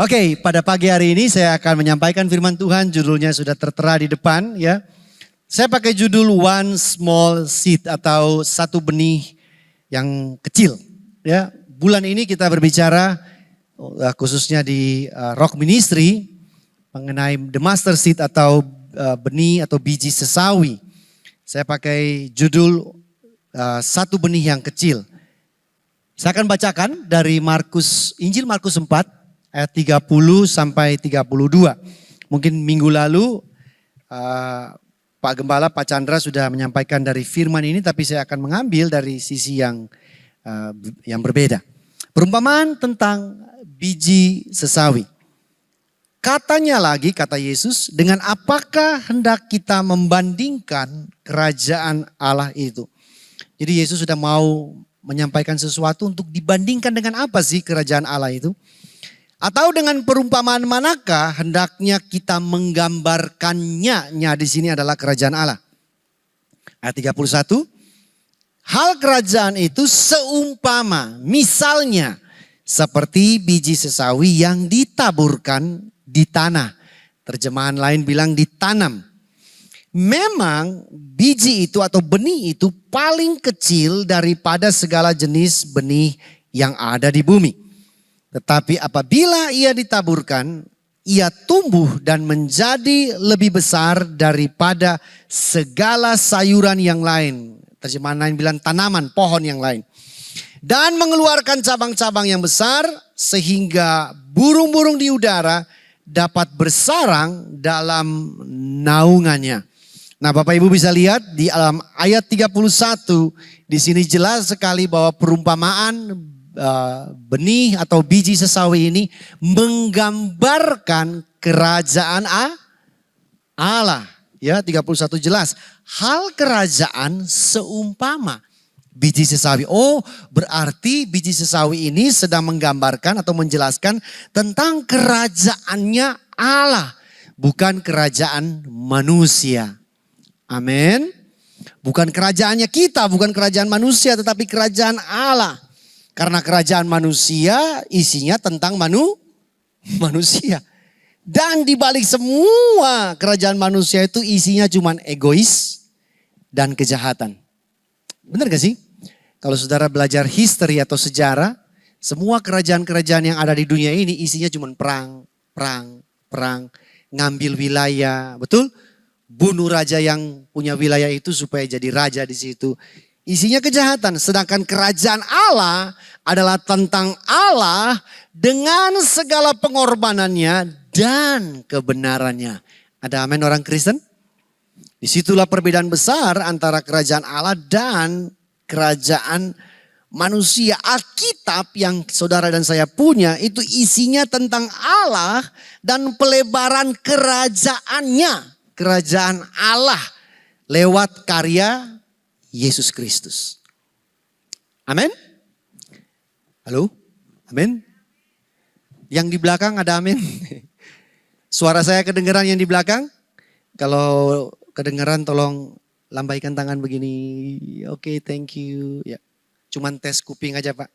Oke, pada pagi hari ini saya akan menyampaikan firman Tuhan, judulnya sudah tertera di depan ya. Saya pakai judul One Small Seed atau satu benih yang kecil ya. Bulan ini kita berbicara khususnya di Rock Ministry mengenai The Master Seed atau benih atau biji sesawi. Saya pakai judul satu benih yang kecil. Saya akan bacakan dari Injil Markus 4 ayat 30 sampai 32. Mungkin minggu lalu Pak Gembala, Pak Chandra sudah menyampaikan dari firman ini, tapi saya akan mengambil dari sisi yang berbeda. Perumpamaan tentang biji sesawi. Katanya lagi, kata Yesus, dengan apakah hendak kita membandingkan kerajaan Allah itu? Jadi Yesus sudah mau menyampaikan sesuatu untuk dibandingkan dengan apa sih kerajaan Allah itu? Atau dengan perumpamaan manakah hendaknya kita menggambarkannya? Di sini adalah kerajaan Allah. Ayat 31. Hal kerajaan itu seumpama, misalnya seperti biji sesawi yang ditaburkan di tanah. Terjemahan lain bilang ditanam. Memang biji itu atau benih itu paling kecil daripada segala jenis benih yang ada di bumi. Tetapi apabila ia ditaburkan, ia tumbuh dan menjadi lebih besar daripada segala sayuran yang lain. Terjemahan lain bilang tanaman, pohon yang lain. Dan mengeluarkan cabang-cabang yang besar sehingga burung-burung di udara dapat bersarang dalam naungannya. Nah, Bapak Ibu bisa lihat di dalam ayat 31 di sini jelas sekali bahwa perumpamaan benih atau biji sesawi ini menggambarkan kerajaan Allah. Ya, 31 jelas. Hal kerajaan seumpama biji sesawi. Oh, berarti biji sesawi ini sedang menggambarkan atau menjelaskan tentang kerajaannya Allah, bukan kerajaan manusia. Amin. Bukan kerajaannya kita, bukan kerajaan manusia, tetapi kerajaan Allah. Karena kerajaan manusia isinya tentang manusia. Dan dibalik semua kerajaan manusia itu isinya cuma egois dan kejahatan. Benar gak sih? Kalau saudara belajar history atau sejarah, semua kerajaan-kerajaan yang ada di dunia ini isinya cuma perang, ngambil wilayah, betul? Bunuh raja yang punya wilayah itu supaya jadi raja di situ. Isinya kejahatan, sedangkan kerajaan Allah adalah tentang Allah dengan segala pengorbanannya dan kebenarannya. Ada amin orang Kristen? Disitulah perbedaan besar antara kerajaan Allah dan kerajaan manusia. Alkitab yang saudara dan saya punya itu isinya tentang Allah dan pelebaran kerajaannya. Kerajaan Allah lewat karya Yesus Kristus. Amin? Halo? Amin? Yang di belakang ada amin? Suara saya kedengeran yang di belakang? Kalau kedengeran tolong lambaikan tangan begini. Oke, thank you. Ya, cuman tes kuping aja Pak.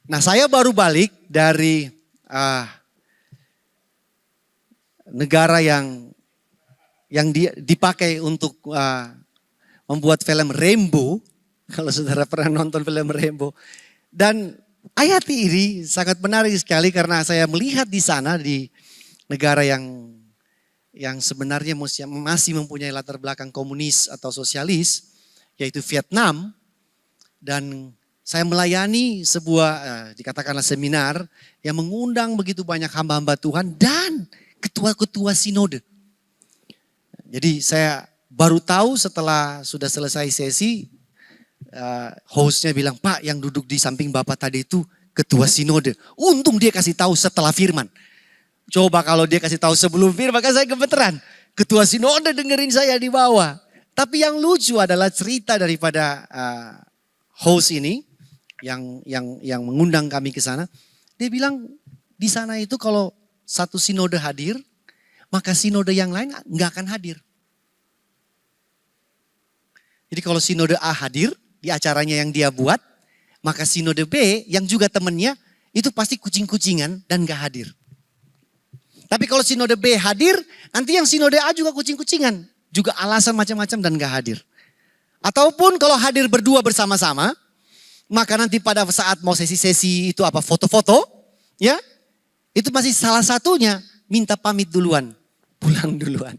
Nah, saya baru balik dari negara yang dipakai untuk membuat film Rainbow. Kalau saudara pernah nonton film Rainbow. Dan ayat ini sangat menarik sekali karena saya melihat di sana di negara yang sebenarnya masih mempunyai latar belakang komunis atau sosialis, yaitu Vietnam. Dan saya melayani sebuah dikatakanlah seminar yang mengundang begitu banyak hamba-hamba Tuhan dan ketua-ketua sinode. Jadi saya baru tahu setelah sudah selesai sesi, hostnya bilang, Pak yang duduk di samping Bapak tadi itu ketua sinode. Untung dia kasih tahu setelah firman. Coba kalau dia kasih tahu sebelum firman, maka saya gemeteran. Ketua sinode dengerin saya di bawah. Tapi yang lucu adalah cerita daripada host ini yang mengundang kami ke sana. Dia bilang di sana itu kalau satu sinode hadir, maka sinode yang lain nggak akan hadir. Jadi kalau sinode A hadir di acaranya yang dia buat, maka sinode B yang juga temennya itu pasti kucing-kucingan dan gak hadir. Tapi kalau sinode B hadir, nanti yang sinode A juga kucing-kucingan. Juga alasan macam-macam dan gak hadir. Ataupun kalau hadir berdua bersama-sama, maka nanti pada saat mau sesi-sesi itu apa foto-foto, ya, itu masih salah satunya minta pamit duluan, pulang duluan.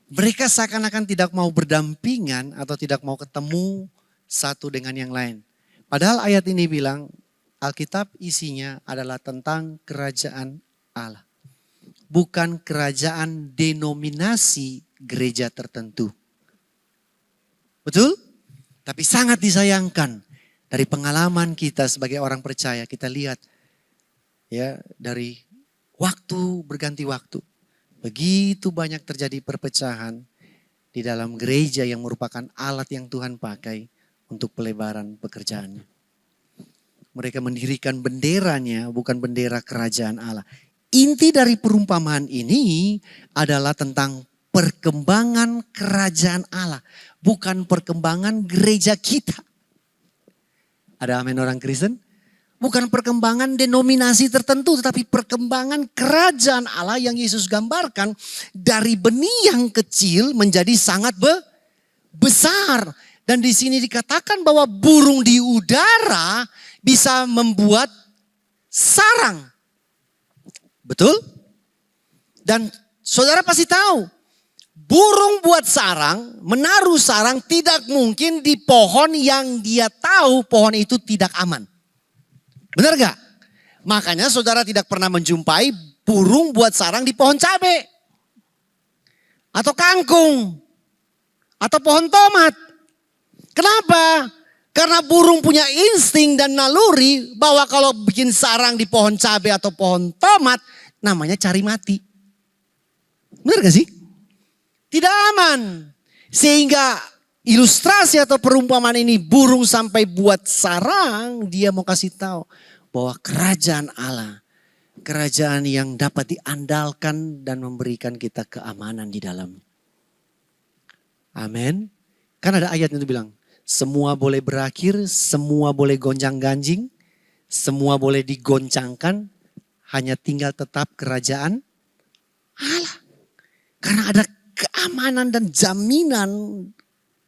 Mereka seakan-akan tidak mau berdampingan atau tidak mau ketemu satu dengan yang lain. Padahal ayat ini bilang Alkitab isinya adalah tentang kerajaan Allah. Bukan kerajaan denominasi gereja tertentu. Betul? Tapi sangat disayangkan dari pengalaman kita sebagai orang percaya. Kita lihat ya dari waktu berganti waktu. Begitu banyak terjadi perpecahan di dalam gereja yang merupakan alat yang Tuhan pakai untuk pelebaran pekerjaannya. Mereka mendirikan benderanya bukan bendera kerajaan Allah. Inti dari perumpamaan ini adalah tentang perkembangan kerajaan Allah. Bukan perkembangan gereja kita. Ada amin orang Kristen? Bukan perkembangan denominasi tertentu. Tetapi perkembangan kerajaan Allah yang Yesus gambarkan. Dari benih yang kecil menjadi sangat besar. Dan di sini dikatakan bahwa burung di udara bisa membuat sarang. Betul? Dan saudara pasti tahu, burung buat sarang, menaruh sarang tidak mungkin di pohon yang dia tahu pohon itu tidak aman. Benar gak? Makanya saudara tidak pernah menjumpai burung buat sarang di pohon cabai. Atau kangkung. Atau pohon tomat. Kenapa? Karena burung punya insting dan naluri bahwa kalau bikin sarang di pohon cabai atau pohon tomat, namanya cari mati. Benar gak sih? Tidak aman. Sehingga ilustrasi atau perumpamaan ini burung sampai buat sarang, dia mau kasih tahu bahwa kerajaan Allah, kerajaan yang dapat diandalkan dan memberikan kita keamanan di dalamnya. Amin. Kan ada ayat itu bilang, semua boleh berakhir, semua boleh gonjang-ganjing, semua boleh digoncangkan, hanya tinggal tetap kerajaan Allah. Karena ada keamanan dan jaminan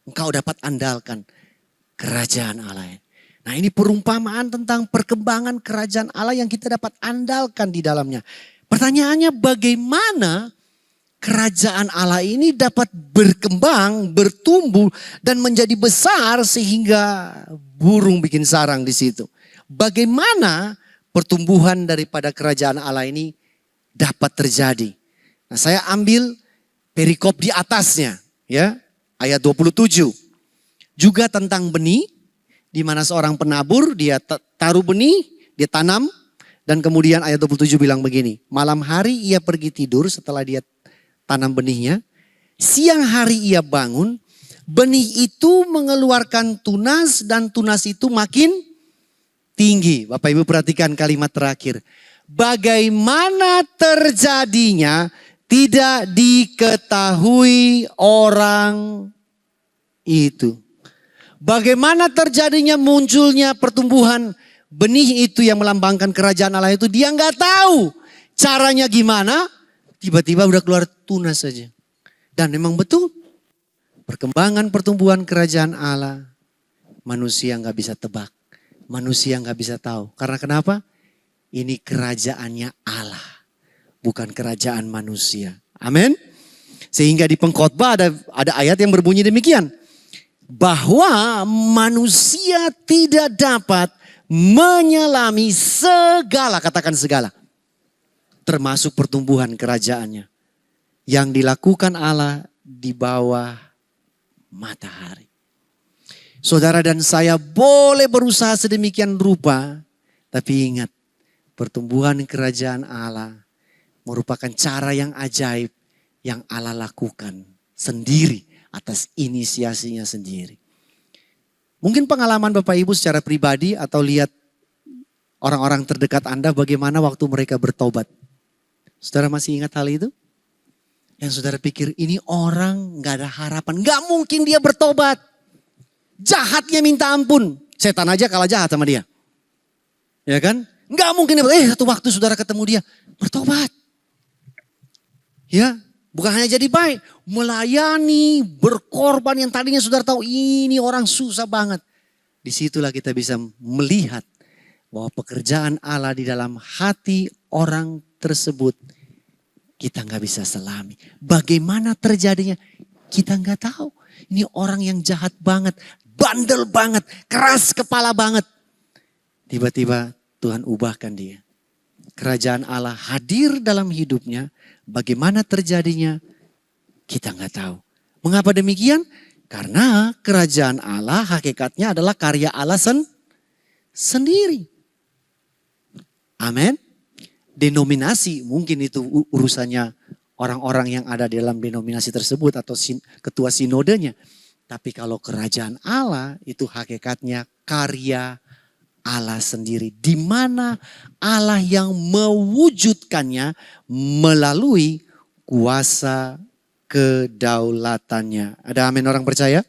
engkau dapat andalkan kerajaan Allah. Nah ini perumpamaan tentang perkembangan kerajaan Allah yang kita dapat andalkan di dalamnya. Pertanyaannya bagaimana kerajaan Allah ini dapat berkembang, bertumbuh dan menjadi besar sehingga burung bikin sarang di situ. Bagaimana pertumbuhan daripada kerajaan Allah ini dapat terjadi? Nah, saya ambil perikop di atasnya, ya, ayat 27. Juga tentang benih, di mana seorang penabur dia taruh benih, dia tanam, dan kemudian ayat 27 bilang begini, malam hari ia pergi tidur setelah dia tanam benihnya, siang hari ia bangun, benih itu mengeluarkan tunas dan tunas itu makin tinggi. Bapak Ibu perhatikan kalimat terakhir. Bagaimana terjadinya tidak diketahui orang itu. Bagaimana terjadinya munculnya pertumbuhan benih itu yang melambangkan kerajaan Allah itu dia nggak tahu caranya gimana. Tiba-tiba udah keluar tunas saja. Dan memang betul. Perkembangan pertumbuhan kerajaan Allah. Manusia gak bisa tebak. Manusia gak bisa tahu. Karena kenapa? Ini kerajaannya Allah. Bukan kerajaan manusia. Amin. Sehingga di pengkhotbah ada ayat yang berbunyi demikian. Bahwa manusia tidak dapat menyelami segala. Katakan segala. Termasuk pertumbuhan kerajaannya. Yang dilakukan Allah di bawah matahari. Saudara dan saya boleh berusaha sedemikian rupa. Tapi ingat, pertumbuhan kerajaan Allah merupakan cara yang ajaib yang Allah lakukan sendiri atas inisiasinya sendiri. Mungkin pengalaman Bapak Ibu secara pribadi atau lihat orang-orang terdekat Anda bagaimana waktu mereka bertobat. Saudara masih ingat hal itu? Yang saudara pikir ini orang gak ada harapan. Gak mungkin dia bertobat. Jahatnya minta ampun. Setan aja kalah jahat sama dia. Ya kan? Nggak mungkin, satu waktu saudara ketemu dia, bertobat. Ya, bukan hanya jadi baik, melayani, berkorban yang tadinya saudara tahu ini orang susah banget. Disitulah kita bisa melihat bahwa pekerjaan Allah di dalam hati orang tersebut kita nggak bisa selami. Bagaimana terjadinya? Kita nggak tahu. Ini orang yang jahat banget, bandel banget, keras kepala banget. Tiba-tiba Tuhan ubahkan dia. Kerajaan Allah hadir dalam hidupnya. Bagaimana terjadinya? Kita nggak tahu. Mengapa demikian? Karena kerajaan Allah hakikatnya adalah karya Allah sendiri. Amin. Denominasi mungkin itu urusannya orang-orang yang ada di dalam denominasi tersebut atau ketua sinodenya. Tapi kalau kerajaan Allah itu hakikatnya karya Allah sendiri. Di mana Allah yang mewujudkannya melalui kuasa kedaulatannya. Ada amin orang percaya?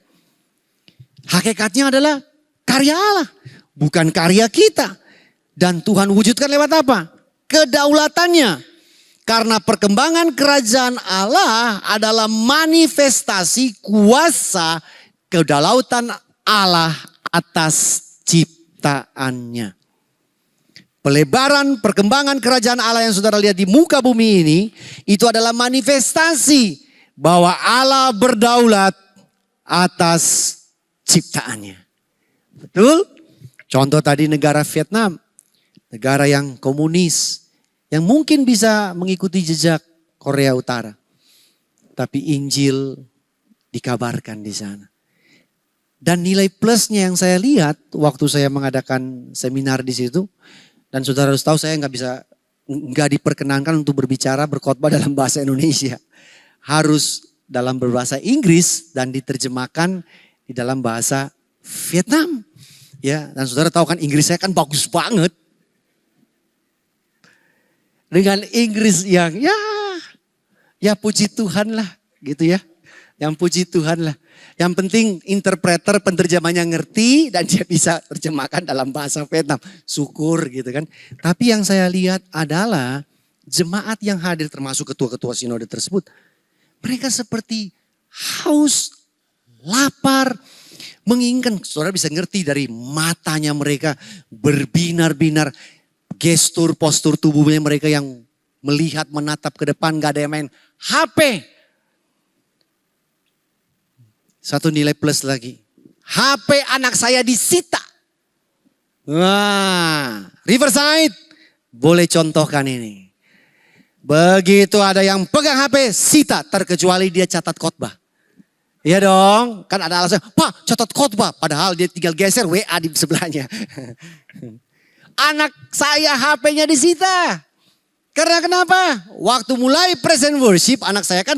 Hakikatnya adalah karya Allah. Bukan karya kita. Dan Tuhan wujudkan lewat apa? Kedaulatannya. Karena perkembangan kerajaan Allah adalah manifestasi kuasa kedaulatan Allah atas ciptaannya. Pelebaran perkembangan kerajaan Allah yang saudara lihat di muka bumi ini, itu adalah manifestasi bahwa Allah berdaulat atas ciptaannya. Betul? Contoh tadi negara Vietnam, negara yang komunis, yang mungkin bisa mengikuti jejak Korea Utara. Tapi Injil dikabarkan di sana. Dan nilai plusnya yang saya lihat waktu saya mengadakan seminar di situ. Dan saudara harus tahu saya nggak diperkenankan untuk berbicara, berkhotbah dalam bahasa Indonesia. Harus dalam berbahasa Inggris dan diterjemahkan di dalam bahasa Vietnam. Ya, dan saudara tahu kan Inggris saya kan bagus banget. Dengan Inggris yang ya puji Tuhan lah gitu ya. Yang puji Tuhan lah. Yang penting interpreter penterjemahnya ngerti dan dia bisa terjemahkan dalam bahasa Vietnam. Syukur gitu kan. Tapi yang saya lihat adalah jemaat yang hadir termasuk ketua-ketua sinode tersebut. Mereka seperti haus, lapar, menginginkan. Saudara bisa ngerti dari matanya mereka berbinar-binar. Gestur, postur tubuhnya mereka yang melihat, menatap ke depan, gak ada yang main HP. Satu nilai plus lagi. HP anak saya disita. Wah, Riverside boleh contohkan ini. Begitu ada yang pegang HP, sita, terkecuali dia catat khotbah. Iya dong, kan ada alasan, Pak catat khotbah. Padahal dia tinggal geser WA di sebelahnya. Anak saya HP-nya disita. Karena kenapa? Waktu mulai present worship, anak saya kan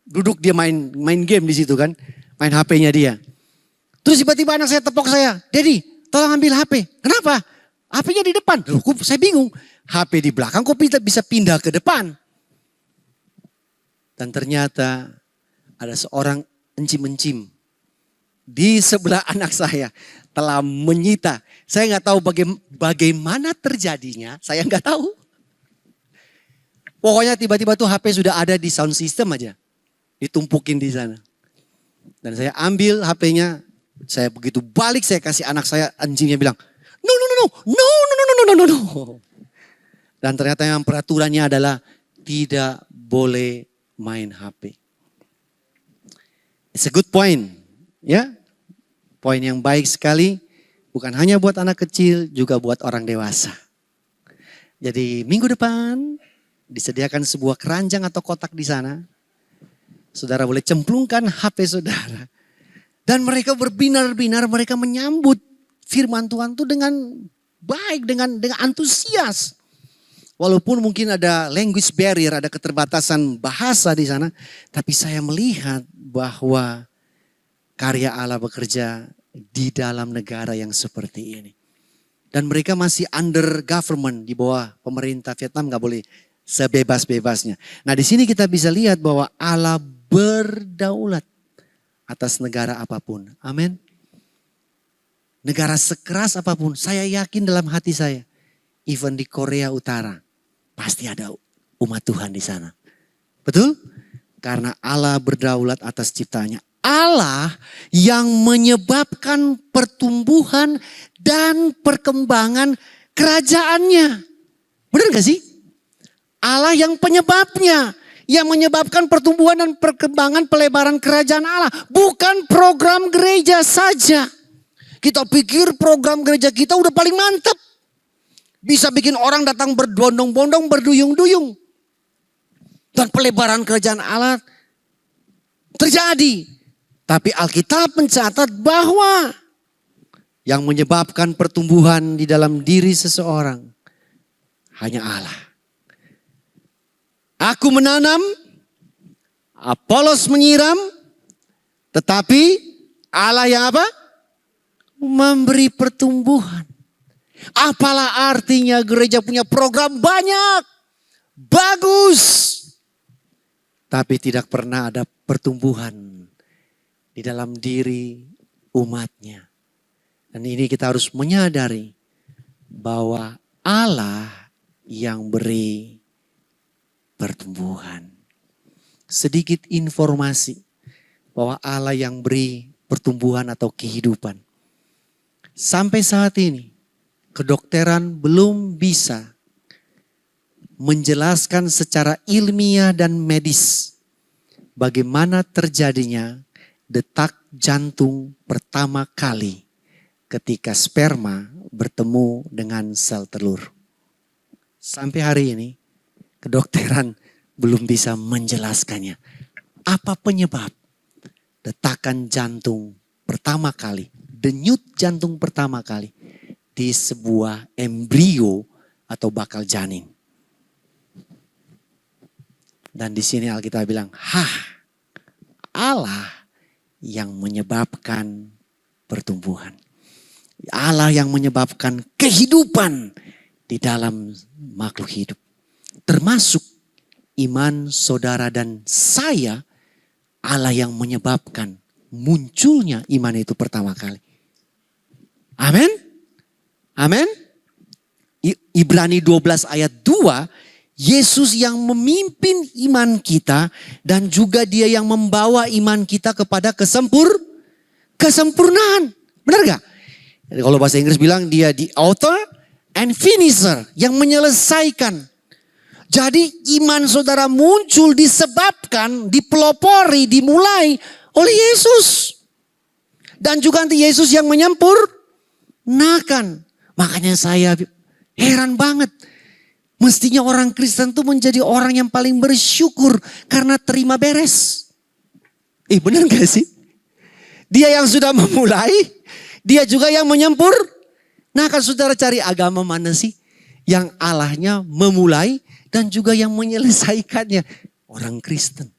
duduk dia main game di situ kan. Main HP-nya dia. Terus tiba-tiba anak saya tepok saya. Daddy, tolong ambil HP. Kenapa? HP-nya di depan. Loh, saya bingung. HP di belakang kok bisa pindah ke depan? Dan ternyata ada seorang encim-encim di sebelah anak saya telah menyita. Saya nggak tahu bagaimana terjadinya, saya nggak tahu. Pokoknya tiba-tiba tuh HP sudah ada di sound system aja. Ditumpukin di sana. Dan saya ambil HP-nya, saya begitu balik saya kasih anak saya, anjingnya bilang, no. Dan ternyata yang peraturannya adalah tidak boleh main HP. It's a good point, ya. Poin yang baik sekali, bukan hanya buat anak kecil, juga buat orang dewasa. Jadi minggu depan disediakan sebuah keranjang atau kotak di sana. Saudara boleh cemplungkan HP saudara. Dan mereka berbinar-binar, mereka menyambut firman Tuhan itu dengan baik, dengan antusias. Walaupun mungkin ada language barrier, ada keterbatasan bahasa di sana. Tapi saya melihat bahwa karya Allah bekerja di dalam negara yang seperti ini. Dan mereka masih under government, di bawah pemerintah Vietnam, gak boleh sebebas-bebasnya. Nah di sini kita bisa lihat bahwa Allah berdaulat atas negara apapun. Amin. Negara sekeras apapun, saya yakin dalam hati saya, even di Korea Utara, pasti ada umat Tuhan di sana. Betul? Karena Allah berdaulat atas ciptanya. Allah yang menyebabkan pertumbuhan dan perkembangan kerajaannya. Benar gak sih? Allah yang penyebabnya. Yang menyebabkan pertumbuhan dan perkembangan pelebaran kerajaan Allah. Bukan program gereja saja. Kita pikir program gereja kita udah paling mantap. Bisa bikin orang datang berbondong-bondong, berduyung-duyung. Dan pelebaran kerajaan Allah terjadi. Tapi Alkitab mencatat bahwa yang menyebabkan pertumbuhan di dalam diri seseorang hanya Allah. Aku menanam, Apolos menyiram, tetapi Allah yang apa? Memberi pertumbuhan. Apalah artinya gereja punya program banyak, bagus, tapi tidak pernah ada pertumbuhan di dalam diri umatnya. Dan ini kita harus menyadari bahwa Allah yang beri pertumbuhan. Sedikit informasi bahwa Allah yang beri pertumbuhan atau kehidupan. Sampai saat ini kedokteran belum bisa menjelaskan secara ilmiah dan medis bagaimana terjadinya detak jantung pertama kali ketika sperma bertemu dengan sel telur. Sampai hari ini kedokteran belum bisa menjelaskannya. Apa penyebab detakan jantung pertama kali, denyut jantung pertama kali di sebuah embrio atau bakal janin. Dan di sini Alkitab bilang, Allah yang menyebabkan pertumbuhan. Allah yang menyebabkan kehidupan di dalam makhluk hidup. Termasuk iman saudara dan saya, Allah yang menyebabkan munculnya iman itu pertama kali. Amin. Amin. Ibrani 12 ayat 2, Yesus yang memimpin iman kita dan juga dia yang membawa iman kita kepada kesempurnaan. Benar gak? Kalau bahasa Inggris bilang dia the author and finisher, yang menyelesaikan. Jadi iman saudara muncul disebabkan, dipelopori, dimulai oleh Yesus. Dan juga nanti Yesus yang menyempurnakan. Makanya saya heran banget. Mestinya orang Kristen tuh menjadi orang yang paling bersyukur karena terima beres. Benar gak sih? Dia yang sudah memulai, dia juga yang Nah, kan saudara cari agama mana sih yang Allahnya memulai dan juga yang menyelesaikannya? Orang Kristen.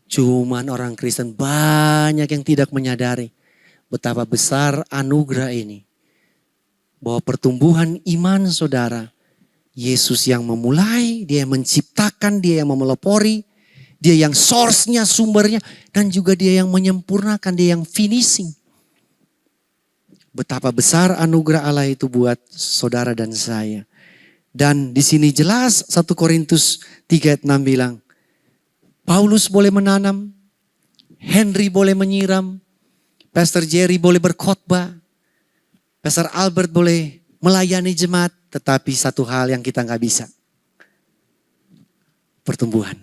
Cuman orang Kristen banyak yang tidak menyadari betapa besar anugerah ini. Bahwa pertumbuhan iman saudara, Yesus yang memulai, dia yang menciptakan, dia yang memelopori, dia yang source-nya, sumbernya, dan juga dia yang menyempurnakan, dia yang finishing. Betapa besar anugerah Allah itu buat saudara dan saya. Dan di sini jelas 1 Korintus 3 ayat 6 bilang, Paulus boleh menanam, Henry boleh menyiram, Pastor Jerry boleh berkhotbah, Pastor Albert boleh melayani jemaat, tetapi satu hal yang kita nggak bisa. Pertumbuhan.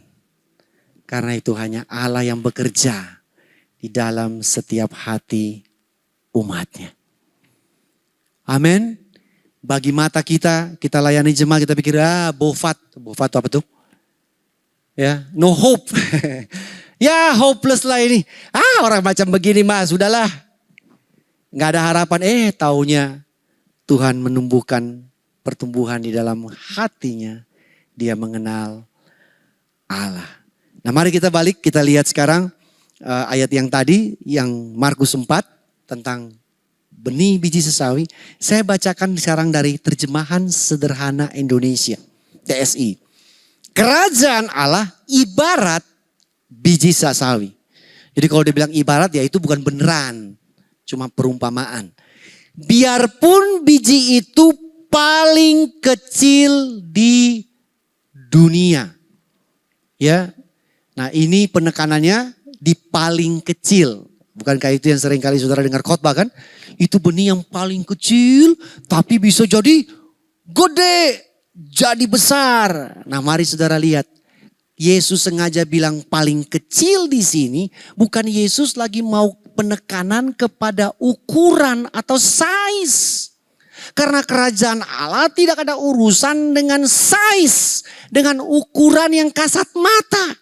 Karena itu hanya Allah yang bekerja di dalam setiap hati umatnya. Amin. Bagi mata kita layani jemaat, kita pikir, bofat. Bofat itu apa tuh? Ya, no hope. Ya, hopeless lah ini. Orang macam begini mah, sudahlah. Nggak ada harapan. Taunya Tuhan menumbuhkan pertumbuhan di dalam hatinya. Dia mengenal Allah. Nah, mari kita balik, kita lihat sekarang ayat yang tadi, yang Markus 4 tentang benih biji sesawi. Saya bacakan sekarang dari terjemahan sederhana Indonesia, TSI. Kerajaan Allah ibarat biji sesawi. Jadi kalau dia bilang ibarat, ya itu bukan beneran, cuma perumpamaan. Biarpun biji itu paling kecil di dunia. Ya. Nah, ini penekanannya di paling kecil. Bukankah itu yang sering kali saudara dengar khotbah kan? Itu benih yang paling kecil tapi bisa jadi gede, jadi besar. Nah, mari saudara lihat. Yesus sengaja bilang paling kecil di sini, bukan Yesus lagi mau penekanan kepada ukuran atau size. Karena kerajaan Allah tidak ada urusan dengan size, dengan ukuran yang kasat mata.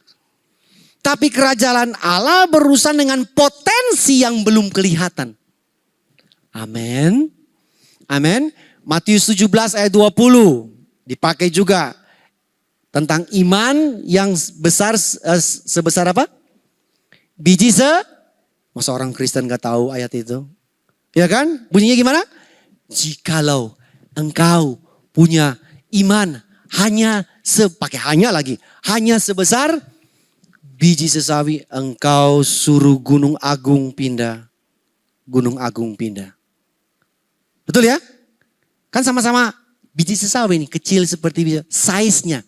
Tapi kerajaan Allah berurusan dengan potensi yang belum kelihatan. Amin. Amin. Matius 17 ayat 20 dipakai juga. Tentang iman yang besar sebesar apa? Biji masa orang Kristen gak tahu ayat itu? Ya kan? Bunyinya gimana? Jikalau engkau punya iman hanya hanya sebesar biji sesawi, engkau suruh gunung agung pindah. Gunung agung pindah. Betul ya? Kan sama-sama biji sesawi ini kecil seperti biji, size-nya.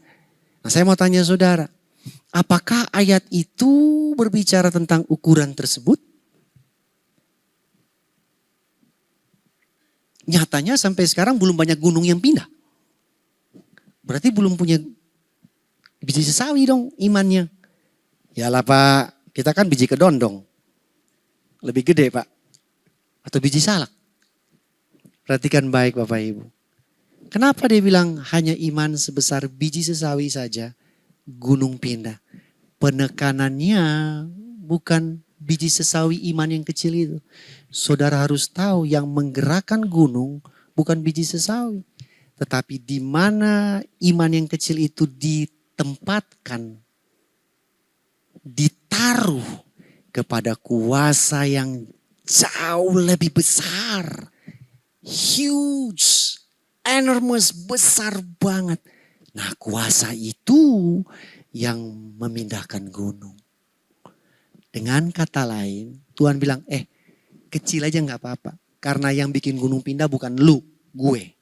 Nah, saya mau tanya saudara, apakah ayat itu berbicara tentang ukuran tersebut? Nyatanya sampai sekarang belum banyak gunung yang pindah. Berarti belum punya biji sesawi dong imannya. Yalah Pak, kita kan biji kedondong. Lebih gede Pak. Atau biji salak. Perhatikan baik Bapak Ibu. Kenapa dia bilang hanya iman sebesar biji sesawi saja gunung pindah? Penekanannya bukan biji sesawi iman yang kecil itu. Saudara harus tahu yang menggerakkan gunung bukan biji sesawi. Tetapi di mana iman yang kecil itu ditempatkan, ditaruh kepada kuasa yang jauh lebih besar. Huge. Enormous, besar banget. Nah, kuasa itu yang memindahkan gunung. Dengan kata lain, Tuhan bilang, kecil aja gak apa-apa. Karena yang bikin gunung pindah bukan lu, gue.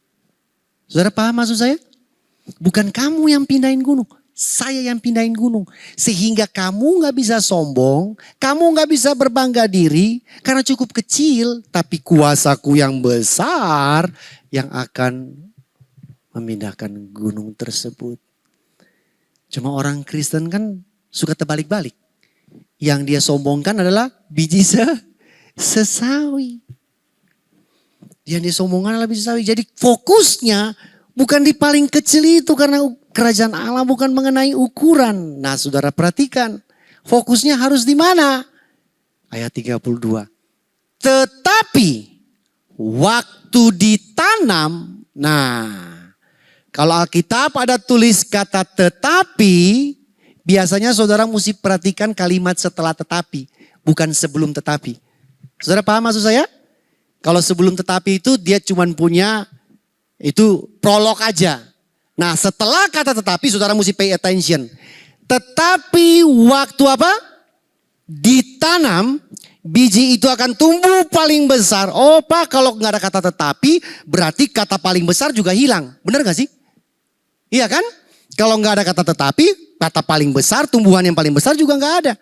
Saudara paham maksud saya? Bukan kamu yang pindahin gunung, saya yang pindahin gunung. Sehingga kamu gak bisa sombong, kamu gak bisa berbangga diri. Karena cukup kecil, tapi kuasaku yang besar yang akan memindahkan gunung tersebut. Cuma orang Kristen kan suka terbalik-balik. Yang dia sombongkan adalah biji sesawi. Yang dia sombongkan adalah biji sesawi. Jadi fokusnya bukan di paling kecil itu karena kerajaan Allah bukan mengenai ukuran. Nah, saudara perhatikan, fokusnya harus di mana? Ayat 32. Tetapi waktu ditanam, nah kalau Alkitab ada tulis kata tetapi, biasanya saudara mesti perhatikan kalimat setelah tetapi, bukan sebelum tetapi. Saudara paham maksud saya? Kalau sebelum tetapi itu dia cuma punya itu prolog aja. Nah, setelah kata tetapi saudara mesti pay attention. Tetapi waktu apa? Ditanam, biji itu akan tumbuh paling besar. Oh Pak, kalau nggak ada kata tetapi, berarti kata paling besar juga hilang. Benar gak sih? Iya kan? Kalau nggak ada kata tetapi, kata paling besar, tumbuhan yang paling besar juga nggak ada.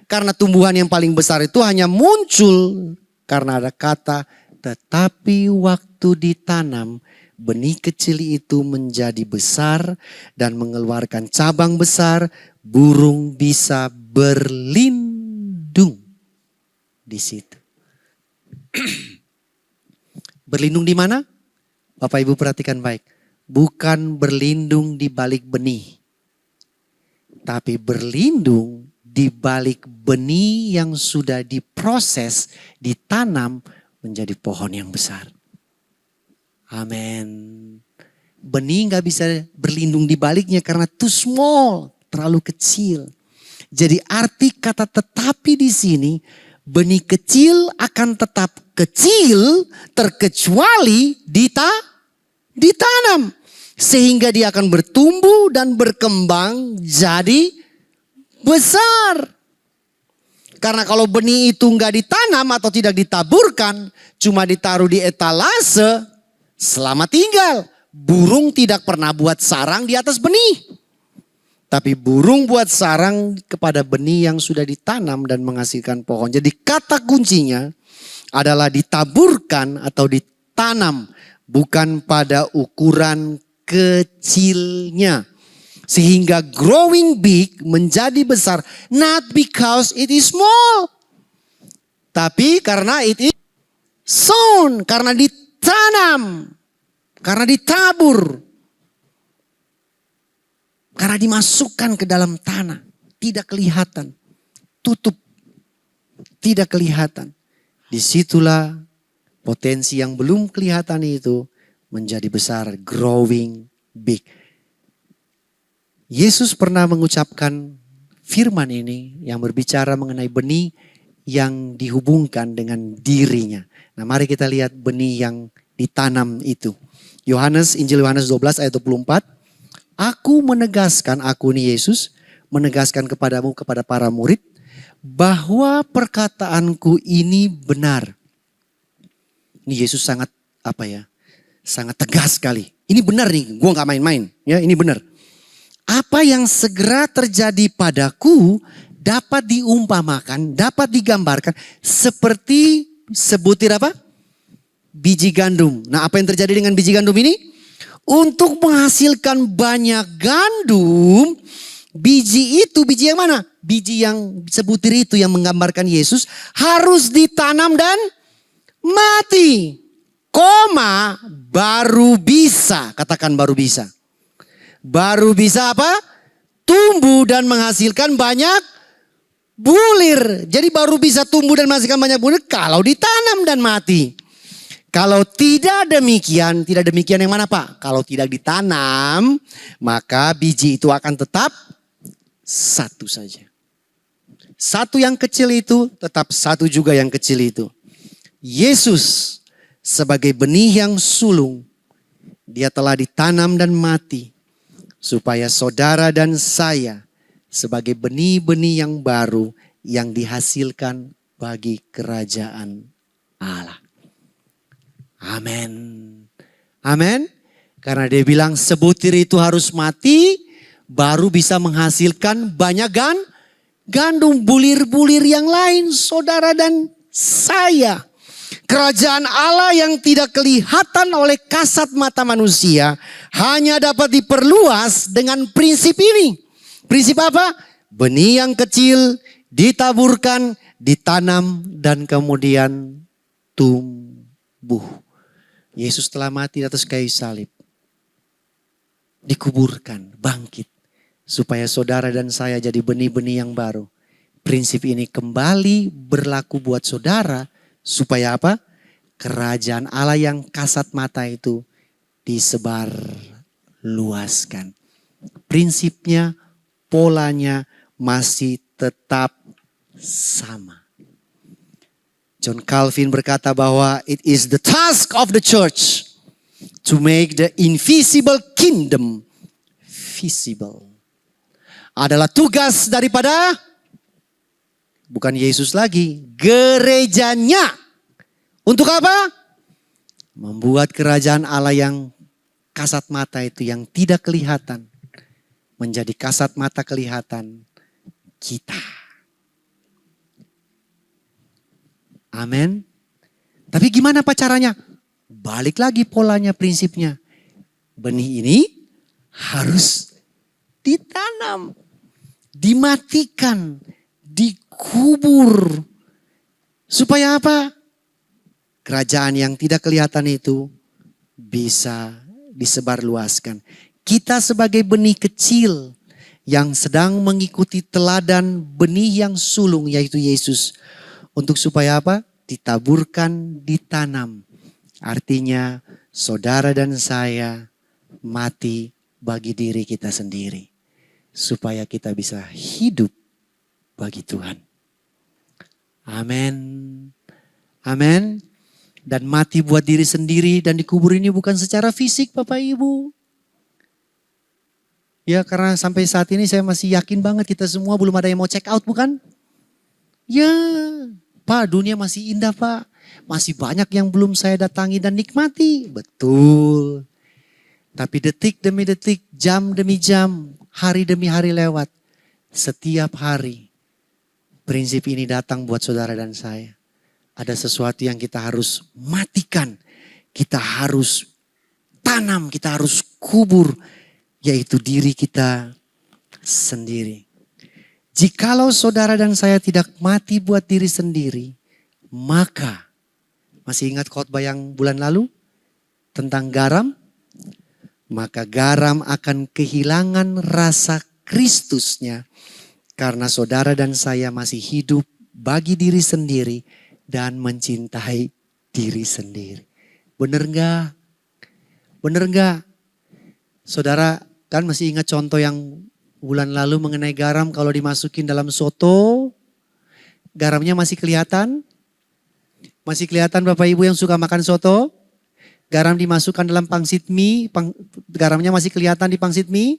Karena tumbuhan yang paling besar itu hanya muncul karena ada kata tetapi waktu ditanam, benih kecil itu menjadi besar dan mengeluarkan cabang besar, burung bisa berlindung di situ. Berlindung di mana? Bapak Ibu perhatikan baik. Bukan berlindung di balik benih. Tapi berlindung di balik benih yang sudah diproses, ditanam menjadi pohon yang besar. Amin. Benih gak bisa berlindung di baliknya karena too small, terlalu kecil. Jadi arti kata tetapi di sini, benih kecil akan tetap kecil terkecuali ditanam. Sehingga dia akan bertumbuh dan berkembang jadi besar. Karena kalau benih itu nggak ditanam atau tidak ditaburkan, cuma ditaruh di etalase, selamat tinggal. burung tidak pernah buat sarang di atas benih. Tapi burung buat sarang kepada benih yang sudah ditanam dan menghasilkan pohon. Jadi kata kuncinya adalah ditaburkan atau ditanam. Bukan pada ukuran kecilnya. Sehingga growing big menjadi besar. Not because it is small. Tapi karena it is sown. Karena ditanam. Karena ditabur. Karena dimasukkan ke dalam tanah. Tidak kelihatan. Tutup. Tidak kelihatan. Disitulah potensi yang belum kelihatan itu menjadi besar. Growing big. Yesus pernah mengucapkan firman ini yang berbicara mengenai benih yang dihubungkan dengan dirinya. Nah, mari kita lihat benih yang ditanam itu. Injil Yohanes 12 ayat 24. Aku menegaskan, aku ini Yesus, menegaskan kepadamu, kepada para murid, bahwa perkataanku ini benar. Ini Yesus sangat sangat tegas sekali. Ini benar nih, gue gak main-main. Ya, ini benar. Apa yang segera terjadi padaku dapat diumpamakan, dapat digambarkan seperti sebutir apa? Biji gandum. Nah, apa yang terjadi dengan biji gandum ini? Untuk menghasilkan banyak gandum, biji yang mana? Biji yang sebutir itu yang menggambarkan Yesus harus ditanam dan mati. Baru bisa, katakan baru bisa. Baru bisa apa? Tumbuh dan menghasilkan banyak bulir. Jadi baru bisa tumbuh dan menghasilkan banyak bulir kalau ditanam dan mati. Kalau tidak demikian yang mana Pak? Kalau tidak ditanam, maka biji itu akan tetap satu saja. Satu yang kecil itu tetap satu juga yang kecil itu. Yesus sebagai benih yang sulung, dia telah ditanam dan mati. Supaya saudara dan saya sebagai benih-benih yang baru yang dihasilkan bagi kerajaan Allah. Amin. Amin. Karena dia bilang sebutir itu harus mati. Baru bisa menghasilkan banyak gandum, bulir-bulir yang lain. Saudara dan saya. Kerajaan Allah yang tidak kelihatan oleh kasat mata manusia. Hanya dapat diperluas dengan prinsip ini. Prinsip apa? Benih yang kecil ditaburkan, ditanam dan kemudian tumbuh. Yesus telah mati di atas kayu salib. Dikuburkan, bangkit. Supaya saudara dan saya jadi benih-benih yang baru. Prinsip ini kembali berlaku buat saudara. Supaya apa? Kerajaan Allah yang kasat mata itu disebar luaskan. Prinsipnya, polanya masih tetap sama. John Calvin berkata bahwa it is the task of the church to make the invisible kingdom visible. Adalah tugas daripada, bukan Yesus lagi, gerejanya. Untuk apa? Membuat kerajaan Allah yang kasat mata itu, yang tidak kelihatan, menjadi kasat mata kelihatan kita. Amin. Tapi gimana Pak caranya? Balik lagi polanya, prinsipnya. Benih ini harus ditanam, dimatikan, dikubur. Supaya apa? Kerajaan yang tidak kelihatan itu bisa disebarluaskan. Kita sebagai benih kecil yang sedang mengikuti teladan benih yang sulung, yaitu Yesus. Untuk supaya apa? Ditaburkan, ditanam. Artinya saudara dan saya mati bagi diri kita sendiri. Supaya kita bisa hidup bagi Tuhan. Amin. Amin. Dan mati buat diri sendiri dan dikubur ini bukan secara fisik Bapak Ibu. Ya, karena sampai saat ini saya masih yakin banget kita semua belum ada yang mau check out, bukan? Ya, Pak, dunia masih indah Pak. Masih banyak yang belum saya datangi dan nikmati. Betul. Tapi detik demi detik, jam demi jam, hari demi hari lewat. Setiap hari prinsip ini datang buat saudara dan saya. Ada sesuatu yang kita harus matikan. Kita harus tanam, kita harus kubur. Yaitu diri kita sendiri. Jikalau saudara dan saya tidak mati buat diri sendiri, maka, masih ingat khotbah yang bulan lalu tentang garam? Maka garam akan kehilangan rasa Kristusnya karena saudara dan saya masih hidup bagi diri sendiri dan mencintai diri sendiri. Bener enggak? Bener enggak? Saudara kan masih ingat contoh yang bulan lalu mengenai garam kalau dimasukin dalam soto, garamnya masih kelihatan? Masih kelihatan Bapak Ibu yang suka makan soto? Garam dimasukkan dalam pangsit mie, garamnya masih kelihatan di pangsit mie?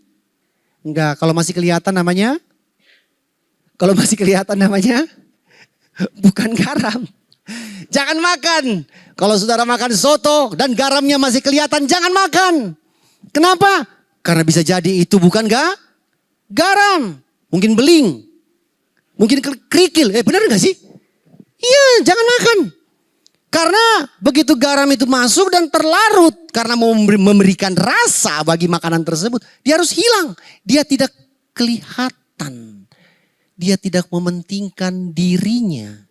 Enggak, kalau masih kelihatan namanya? Kalau masih kelihatan namanya? Bukan garam. Jangan makan. Kalau saudara makan soto dan garamnya masih kelihatan, jangan makan. Kenapa? Karena bisa jadi itu bukan garam. Mungkin beling. Mungkin kerikil. Benar gak sih? Iya, jangan makan. Karena begitu garam itu masuk dan terlarut. Karena mau memberikan rasa bagi makanan tersebut. Dia harus hilang. Dia tidak kelihatan. Dia tidak mementingkan dirinya.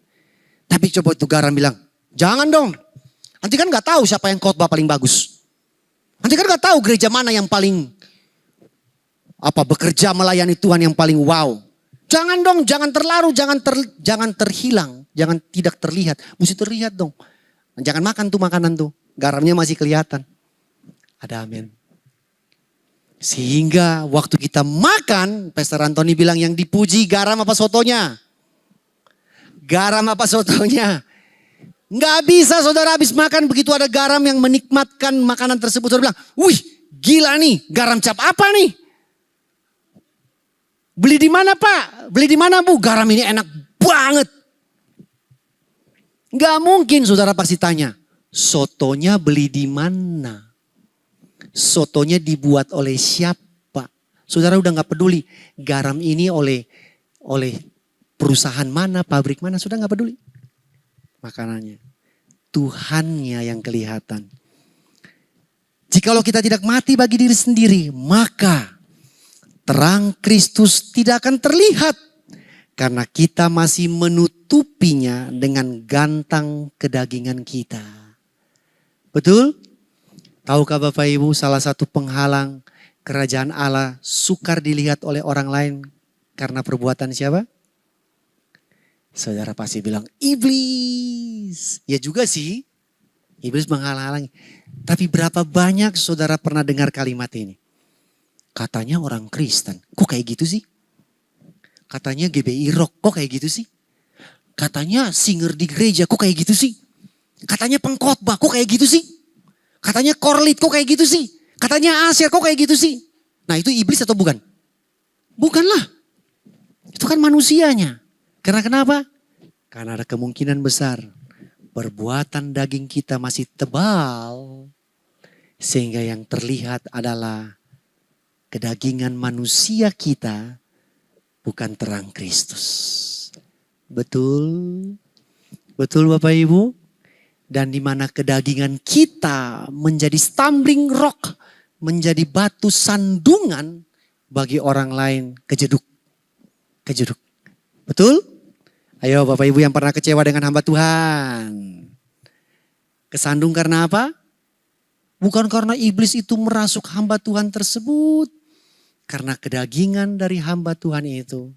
Tapi coba itu garam bilang, jangan dong. Nanti kan gak tahu siapa yang khotbah paling bagus. Nanti kan gak tahu gereja mana yang paling bekerja melayani Tuhan yang paling wow. Jangan dong, jangan terlarut, jangan terhilang, jangan tidak terlihat. Mesti terlihat dong. Jangan makan tuh makanan tuh, garamnya masih kelihatan. Ada amin. Sehingga waktu kita makan, Pastor Anthony bilang yang dipuji garam apa sotonya? Garam apa sotonya? Nggak bisa saudara habis makan begitu ada garam yang menikmatkan makanan tersebut. Saudara bilang, wih gila nih, garam cap apa nih? Beli di mana Pak? Beli di mana Bu? Garam ini enak banget. Gak mungkin saudara pasti tanya. Sotonya beli di mana? Sotonya dibuat oleh siapa? Saudara udah gak peduli. Garam ini oleh perusahaan mana, pabrik mana. Sudah gak peduli. Makanannya. Tuhannya yang kelihatan. Jikalau kita tidak mati bagi diri sendiri, maka terang Kristus tidak akan terlihat. Karena kita masih menutupinya dengan gantang kedagingan kita. Betul? Tahukah Bapak Ibu salah satu penghalang kerajaan Allah sukar dilihat oleh orang lain karena perbuatan siapa? Saudara pasti bilang iblis. Ya juga sih. Iblis menghalang-halangi. Tapi berapa banyak saudara pernah dengar kalimat ini? Katanya orang Kristen. Kok kayak gitu sih? Katanya GBI Rock, kok kayak gitu sih? Katanya singer di gereja, kok kayak gitu sih? Katanya pengkhotbah, kok kayak gitu sih? Katanya korlit, kok kayak gitu sih? Katanya Asyir, kok kayak gitu sih? Nah itu iblis atau bukan? Bukanlah. Itu kan manusianya. Karena kenapa? Karena ada kemungkinan besar perbuatan daging kita masih tebal. Sehingga yang terlihat adalah kedagingan manusia kita. Bukan terang Kristus. Betul? Betul Bapak Ibu? Dan di mana kedagingan kita menjadi stumbling rock. Menjadi batu sandungan bagi orang lain kejeduk. Kejeduk. Betul? Ayo Bapak Ibu yang pernah kecewa dengan hamba Tuhan. Kesandung karena apa? Bukan karena iblis itu merasuk hamba Tuhan tersebut. Karena kedagingan dari hamba Tuhan itu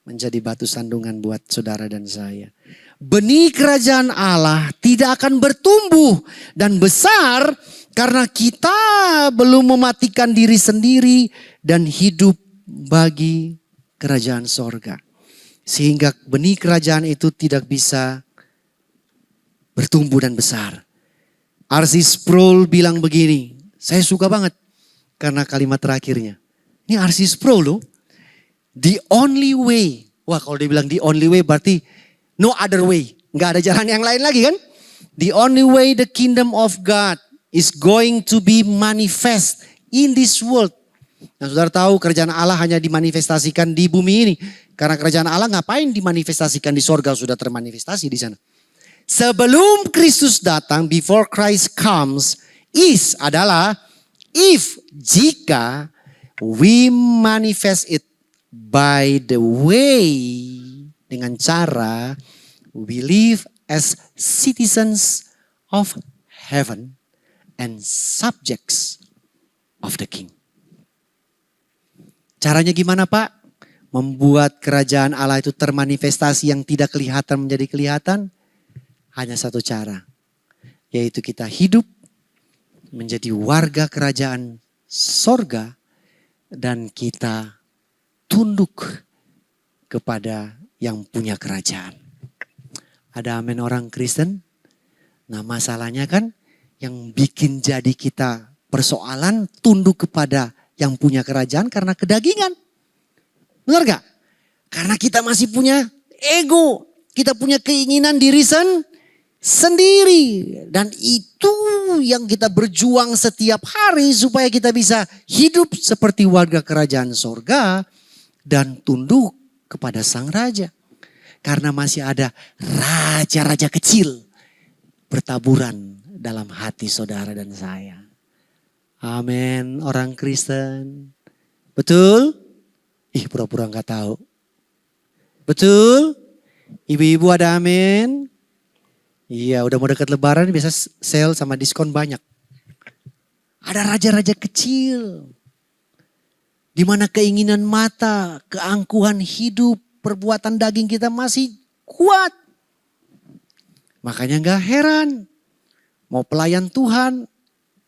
menjadi batu sandungan buat saudara dan saya. Benih kerajaan Allah tidak akan bertumbuh dan besar karena kita belum mematikan diri sendiri dan hidup bagi kerajaan sorga. Sehingga benih kerajaan itu tidak bisa bertumbuh dan besar. R.C. Sproul bilang begini, saya suka banget karena kalimat terakhirnya. Ini R.C. Sproul loh. The only way. Wah kalau dia bilang the only way berarti no other way. Nggak ada jalan yang lain lagi kan. The only way the kingdom of God is going to be manifest in this world. Nah, saudara tahu kerajaan Allah hanya dimanifestasikan di bumi ini. Karena kerajaan Allah ngapain dimanifestasikan di sorga, sudah termanifestasi di sana. Sebelum Kristus datang, before Christ comes, adalah jika we manifest it by the way, dengan cara we live as citizens of heaven and subjects of the King. Caranya gimana, Pak? Membuat kerajaan Allah itu termanifestasi yang tidak kelihatan menjadi kelihatan. Hanya satu cara. Yaitu kita hidup menjadi warga kerajaan sorga. Dan kita tunduk kepada yang punya kerajaan. Ada amin orang Kristen? Nah, masalahnya kan yang bikin jadi kita persoalan tunduk kepada yang punya kerajaan karena kedagingan. Benar gak? Karena kita masih punya ego. Kita punya keinginan diri sendiri. Dan itu yang kita berjuang setiap hari supaya kita bisa hidup seperti warga kerajaan sorga. Dan tunduk kepada sang raja. Karena masih ada raja-raja kecil bertaburan dalam hati saudara dan saya. Amin, orang Kristen. Betul? Pura-pura gak tahu. Betul? Ibu-ibu ada amin? Iya, udah mau dekat lebaran biasa sale sama diskon banyak. Ada raja-raja kecil. Di mana keinginan mata, keangkuhan hidup, perbuatan daging kita masih kuat. Makanya gak heran. Mau pelayan Tuhan,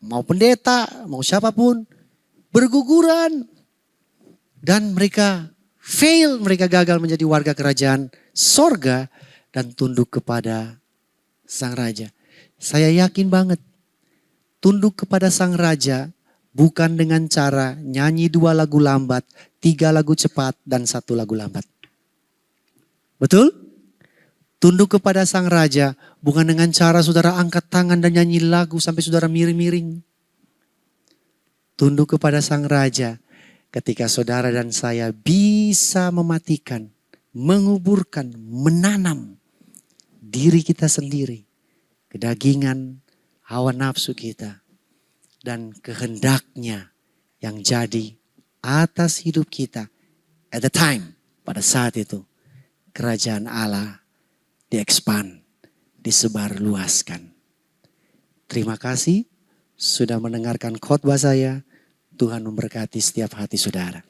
mau pendeta, mau siapapun, berguguran. Dan mereka fail, mereka gagal menjadi warga kerajaan sorga dan tunduk kepada sang raja. Saya yakin banget, tunduk kepada sang raja bukan dengan cara nyanyi 2 lagu lambat, 3 lagu cepat, dan 1 lagu lambat. Betul? Tunduk kepada sang raja bukan dengan cara saudara angkat tangan dan nyanyi lagu sampai saudara miring-miring. Tunduk kepada sang raja ketika saudara dan saya bisa mematikan, menguburkan, menanam diri kita sendiri. Kedagingan, hawa nafsu kita. Dan kehendaknya yang jadi atas hidup kita. At the time, pada saat itu, kerajaan Allah di-expand, disebarluaskan. Terima kasih sudah mendengarkan khotbah saya. Tuhan memberkati setiap hati saudara.